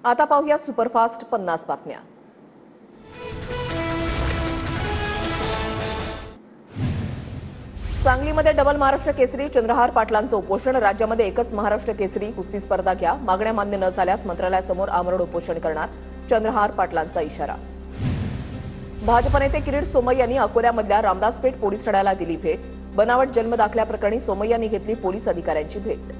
आता पाहूया सुपरफास्ट 50 बातम्या। सांगलीमध्ये डबल महाराष्ट्र केसरी चंद्रहार पाटलांचं उपोषण। राज्यामध्ये एकच महाराष्ट्र केसरी कुस्ती स्पर्धा घ्या, मागण्या मान्य न झाल्यास मंत्रालयासमोर आमरण उपोषण करणार, चंद्रहार पाटलांचा इशारा। भाजप नेते किरीट सोमय्या यांनी अकोल्यामधल्या रामदासपेठ पोलीस ठाण्याला दिली भेट। बनावट जन्म दाखल्याप्रकरणी सोमय्या यांनी घेतली पोलीस अधिकाऱ्यांची भेट।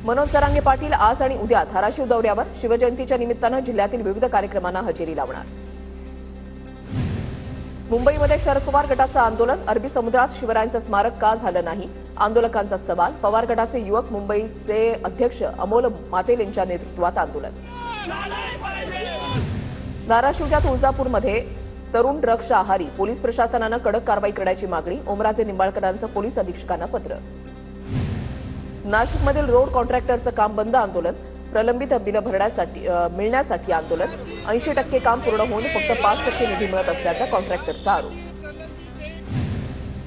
मनोज जरांगे पाटील आज आणि उद्या धाराशिव दौऱ्यावर, शिवजयंतीच्या निमित्तानं जिल्ह्यातील विविध कार्यक्रमांना हजेरी लावणार। मुंबईमध्ये शरद पवार गटाचं आंदोलन, अरबी समुद्रात शिवरायांचं स्मारक का झालं नाही, आंदोलकांचा सवाल। पवार गटाचे युवक मुंबईचे अध्यक्ष अमोल मातेल यांच्या नेतृत्वात आंदोलन। धाराशिवच्या तुळजापूरमध्ये तरुण ड्रग्सच्या आहारी, पोलीस प्रशासनानं कडक कारवाई करण्याची मागणी, ओमराजे निंबाळकरांचं पोलीस अधीक्षकांना पत्र। नाशिकमधील रोड कॉन्ट्रॅक्टरचं काम बंद, आंदोलन, प्रलंबित बिलं मिळण्यासाठी आंदोलन, 80% काम पूर्ण होऊन फक्त 5% निधी मिळत असल्याचा कॉन्ट्रॅक्टरचा आरोप।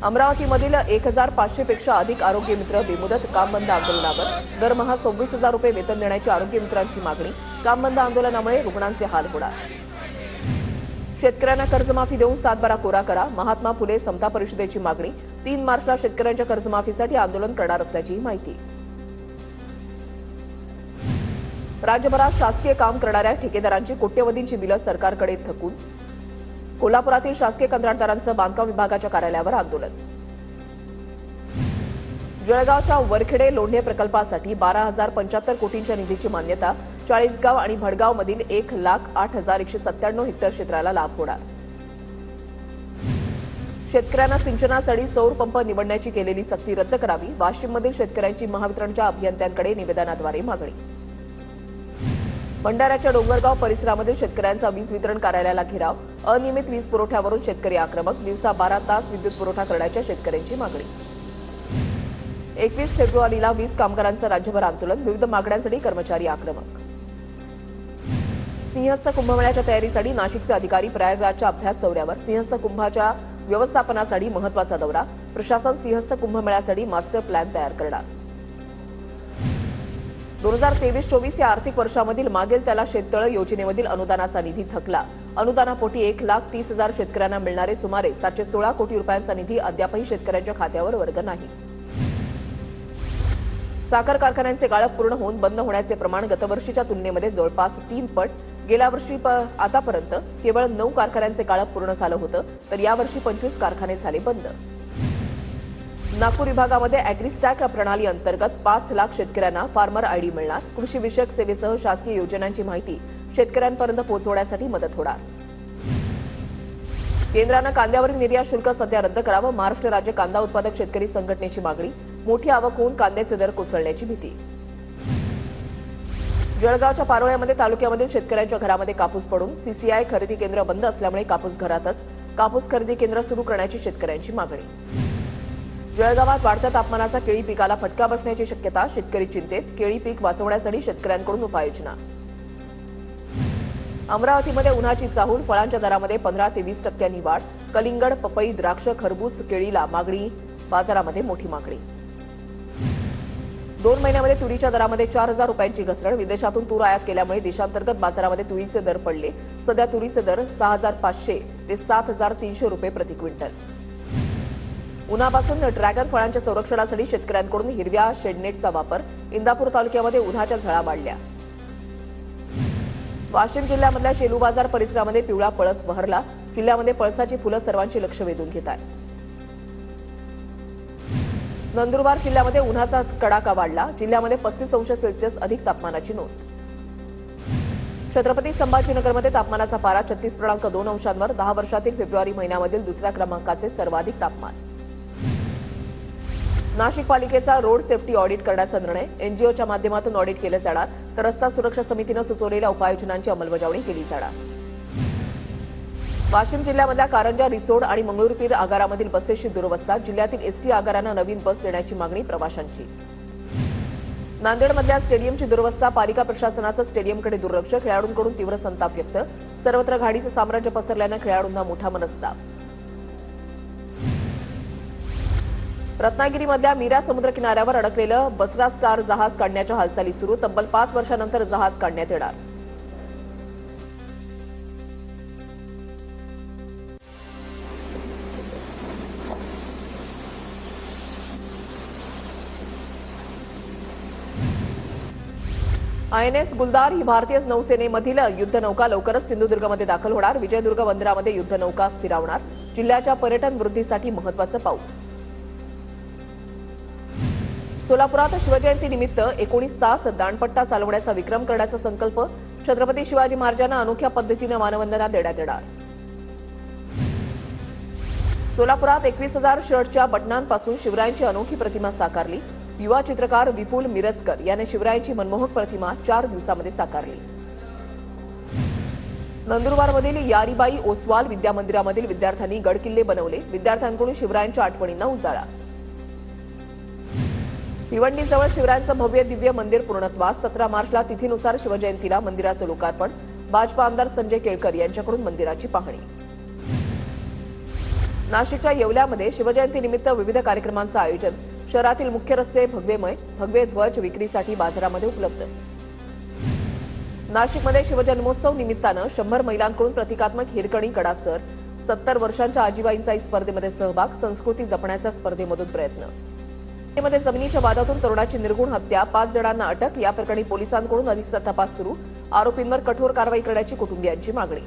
अमरावतीमधील 1500 पेक्षा अधिक आरोग्य मित्र बेमुदत काम बंद आंदोलनावर, दरमहा 26,000 रुपये वेतन देण्याची आरोग्य मित्रांची मागणी, काम बंद आंदोलनामुळे रुग्णांचे हाल होणार। शेतकऱ्यांना कर्जमाफी देऊन 7/12 कोरा करा, महात्मा फुले समता परिषदेची मागणी, 3 मार्चला शेतकऱ्यांच्या कर्जमाफीसाठी आंदोलन करणार असल्याची माहिती। राज्यभरात शासकीय काम करणाऱ्या ठेकेदारांची कोट्यवधींची बिलं सरकारकडे थकून, कोल्हापुरातील शासकीय कंत्राटदारांचं बांधकाम विभागाच्या कार्यालयावर आंदोलन। जळगावच्या वरखेडे लोंढे प्रकल्पासाठी 12,075 कोटींच्या निधीची मान्यता, चाळीसगाव आणि भडगावमधील 1,08,197 हेक्टर क्षेत्राला लाभ होणार। शेतकऱ्यांना सिंचनासाठी सौर पंप निवडण्याची केलेली सक्ती रद्द करावी, वाशिममधील शेतकऱ्यांची महावितरणच्या अभियंत्यांकडे निवेदनाद्वारे मागणी। भंडाऱ्याच्या डोंगरगाव परिसरामध्ये शेतकऱ्यांचा वीज वितरण कार्यालयाला घेराव, अनियमित वीज पुरवठ्यावरून शेतकरी आक्रमक, दिवसा 12 तास विद्युत पुरवठा करण्याच्या शेतकऱ्यांची मागणी। 21 फेब्रुवारीला वीज कामगारांचं राज्यभर आंदोलन, विविध मागण्यांसाठी कर्मचारी आक्रमक। सिंहस्थ कुंभमेळ्याच्या तयारीसाठी नाशिकचे अधिकारी प्रयागराजच्या अभ्यास दौऱ्यावर, सिंहस्थ कुंभाच्या व्यवस्थापनासाठी महत्वाचा दौरा, प्रशासन सिंहस्थ कुंभमेळ्यासाठी मास्टर प्लॅन तयार करणार। 2023-24 या आर्थिक वर्षामधील मागेल त्याला शेततळे योजनेमधील अनुदानाचा निधी थकला, अनुदानापोटी 1,30,000 शेतकऱ्यांना मिळणारे सुमारे 716 कोटी रुपयांचा निधी अद्यापही शेतकऱ्यांच्या खात्यावर वर्ग नाही। साखर कारखान्यांचे गाळप पूर्ण होऊन बंद होण्याचे प्रमाण गतवर्षीच्या तुलनेमध्ये जवळपास 3 पट, गेल्या वर्षी आतापर्यंत केवळ 9 कारखान्यांचे गाळप पूर्ण झालं होतं, तर यावर्षी 25 कारखाने झाले बंद। नागपूर विभागामध्ये अॅग्रीस्टॅक प्रणाली अंतर्गत 5 लाख शेतकऱ्यांना फार्मर आयडी मिळणार, कृषी विषयक सेवेसह शासकीय योजनांची माहिती शेतकऱ्यांपर्यंत पोहोचवण्यासाठी मदत होणार। केंद्रानं कांद्यावरील निर्यात शुल्क सध्या रद्द करावं, महाराष्ट्र राज्य कांदा उत्पादक शेतकरी संघटनेची मागणी, मोठी आवक होऊन कांद्याचे दर कोसळण्याची भीती। जळगावच्या पारोळ्यामध्ये तालुक्यामधील शेतकऱ्यांच्या घरामध्ये कापूस पडून सीसीआय खरेदी केंद्र बंद असल्यामुळे कापूस घरातच, कापूस खरेदी केंद्र सुरू करण्याची शेतकऱ्यांची मागणी। जळगावात वाढत्या तापमानाचा केळी पिकाला फटका बसण्याची शक्यता, शेतकरी चिंतेत, केळी पीक वाचवण्यासाठी शेतकऱ्यांकडून उपाययोजना। अमरावतीमध्ये उन्हाची चाहूल, फळांच्या दरामध्ये 15 ते 20% वाढ, कलिंगड, पपई, द्राक्ष, खरबूज, केळीला मागणी, बाजारामध्ये मोठी मागणी। 2 महिन्यामध्ये तुरीच्या दरामध्ये 4,000 रुपयांची घसरण, विदेशातून तूर आयात केल्यामुळे देशांतर्गत बाजारामध्ये तुरीचे दर पडले, सध्या तुरीचे दर 6,500 ते 7,300 रुपये प्रति क्विंटल। उन्हापासून ड्रॅगन फळांच्या संरक्षणासाठी शेतकऱ्यांकडून हिरव्या शेडनेटचा वापर, इंदापूर तालुक्यामध्ये उन्हाच्या झळा वाढल्या। वाशिम जिल्ह्यामधल्या शेलू बाजार परिसरामध्ये पिवळा पळस बहरला, जिल्ह्यामध्ये पळसाची फुलं सर्वांचे लक्ष वेधून घेत आहेत। नंदुरबार जिल्ह्यामध्ये उन्हाचा कडाका वाढला, जिल्ह्यामध्ये 35 अंश सेल्सिअस अधिक तापमानाची नोंद। छत्रपती संभाजीनगरमध्ये तापमानाचा पारा 36.2 अंशांवर, 10 वर्षातील फेब्रुवारी महिन्यामधील दुसऱ्या क्रमांकाचे सर्वाधिक तापमान। नाशिक पालिकेचा रोड सेफ्टी ऑडिट करण्याचा निर्णय, एनजीओच्या माध्यमातून ऑडिट केले जाणार, तर रस्ता सुरक्षा समितीनं सुचवलेल्या उपाययोजनांची अंमलबजावणी केली जाणार। वाशिम जिल्ह्यामधल्या कारंजा, रिसोड आणि मंगळुरपीर आगारामधील बसेसची दुरवस्था, जिल्ह्यातील एसटी आगारांना नवीन बस देण्याची मागणी प्रवाशांची। नांदेडमधल्या स्टेडियमची दुरवस्था, पालिका प्रशासनाचं स्टेडियमकडे दुर्लक्ष, खेळाडूंकडून तीव्र संताप व्यक्त, सर्वत्र गाडीचं साम्राज्य पसरल्यानं खेळाडूंना मोठा मनस्ताप। रत्नागिरीमधल्या मीरा समुद्र किनाऱ्यावर अडकलेलं बसरा स्टार जहाज काढण्याच्या हालचाली सुरू. तब्बल 5 वर्षांनंतर जहाज काढण्यात येणार. INS गुलदार ही भारतीय नौसेनेमधील युद्धनौका लवकरच सिंधुदुर्गमध्ये दाखल होणार. विजयदुर्ग बंदरामध्ये युद्धनौका स्थिरावणार. जिल्ह्याच्या पर्यटन वृद्धीसाठी महत्त्वाचं पाऊल. सोलापुरात शिवजयंतीनिमित्त 19 तास दांडपट्टा चालवण्याचा विक्रम करण्याचा संकल्प. छत्रपती शिवाजी महाराजांना अनोख्या पद्धतीनं मानवंदना देण्यात येणार. सोलापुरात 21,000 शर्टच्या बटनांपासून शिवरायांची अनोखी प्रतिमा साकारली. युवा चित्रकार विपुल मिरजकर याने शिवरायांची मनमोहक प्रतिमा 4 दिवसांमध्ये साकारली. नंदुरबारमधील यारीबाई ओसवाल विद्यामंदिरामधील विद्यार्थ्यांनी गडकिल्ले बनवले. विद्यार्थ्यांकडून शिवरायांच्या आठवणींना उजाळा. भिवंडीजवळ शिवरायांचं भव्य दिव्य मंदिर पूर्णत्वास. 17 मार्चला तिथीनुसार शिवजयंतीला मंदिराचं लोकार्पण. भाजपा आमदार संजय केळकर यांच्याकडून मंदिराची पाहणी. नाशिकच्या येवल्यामध्ये शिवजयंतीनिमित्त विविध कार्यक्रमांचं आयोजन. शहरातील मुख्य रस्ते भगवे ध्वज विक्रीसाठी बाजारामध्ये उपलब्ध. नाशिकमध्ये शिवजन्मोत्सव निमित्तानं 100 महिलांकडून प्रतिकात्मक हिरकणी गडासर. 70 वर्षांच्या आजीबाईंचाही स्पर्धेमध्ये सहभाग. संस्कृती जपण्याचा स्पर्धेमधून प्रयत्न. मध्ये जमिनीच्या वादातून तरुणाची निर्गुण हत्या. 5 जणांना अटक. या प्रकरणी पोलिसांकडून अधिकचा तपास सुरू. आरोपींवर कठोर कारवाई करण्याची कुटुंबियांची मागणी.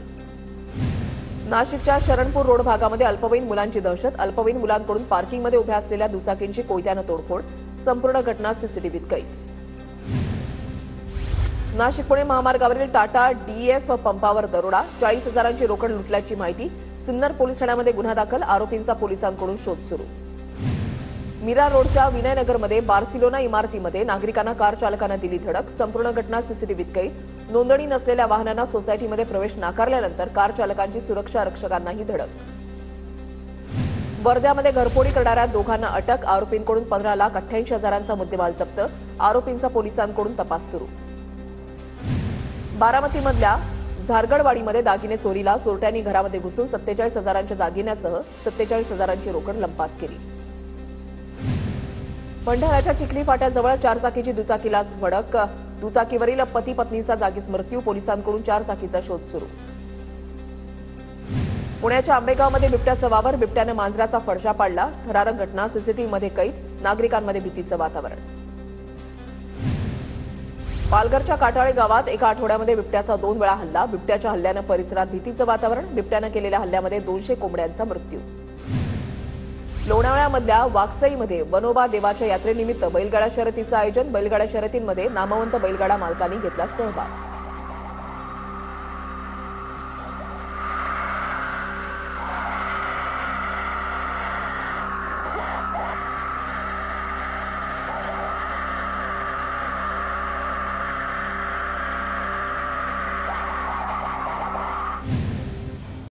नाशिकच्या शरणपूर रोड भागामध्ये अल्पवयीन मुलांची दहशत. अल्पवयीन मुलांकडून पार्किंगमध्ये उभ्या असलेल्या दुचाकींची कोयत्यानं तोडफोड. संपूर्ण घटना सीसीटीव्हीत कैद. नाशिक पुणे महामार्गावरील टाटा DF पंपावर दरोडा. 40,000ची रोकड लुटल्याची माहिती. सिन्नर पोलीस ठाण्यामध्ये गुन्हा दाखल. आरोपींचा पोलिसांकडून शोध सुरू. मीरा रोडच्या विनयनगरमध्ये बार्सिलोना इमारतीमध्ये नागरिकांना कार चालकांना दिली धडक. संपूर्ण घटना सीसीटीव्हीत कैद. नोंदणी नसलेल्या वाहनांना सोसायटीमध्ये प्रवेश नाकारल्यानंतर कार चालकांची सुरक्षा रक्षकांनाही धडक. वर्ध्यामध्ये घरफोडी करणाऱ्या दोघांना अटक. आरोपींकडून 15,88,000चा मुद्देमाल जप्त. आरोपींचा पोलिसांकडून तपास सुरू. बारामतीमधल्या झारगडवाडीमध्ये दागिने चोरीला. चोरट्यांनी घरामध्ये घुसून 47,000च्या दागिन्यासह 47,000ची रोकड लंपास केली. भंडाऱ्याच्या चिखली फाट्याजवळ 4 चाकीची दुचाकीला धडक. दुचाकीवरील पती पत्नीचा जागीच मृत्यू. पोलिसांकडून 4 चाकीचा शोध सुरू. पुण्याच्या आंबेगावमध्ये बिबट्याचा वावर. बिबट्याने मांजराचा फडशा पाडला. थरारक घटना सीसीटीव्हीमध्ये कैद. नागरिकांमध्ये भीतीचं वातावरण. पालघरच्या काटाळे गावात एका आठवड्यामध्ये बिबट्याचा 2 वेळा हल्ला. बिबट्याच्या हल्ल्यानं परिसरात भीतीचं वातावरण. बिबट्यानं केलेल्या हल्ल्यामध्ये 200 कोंबड्यांचा मृत्यू. लोणावळ्यामधल्या वाकसईमध्ये वनोबा देवाच्या यात्रेनिमित्त बैलगाडा शर्यतीचं आयोजन. बैलगाडा शर्यतींमध्ये नामवंत बैलगाडा मालकांनी घेतला सहभाग.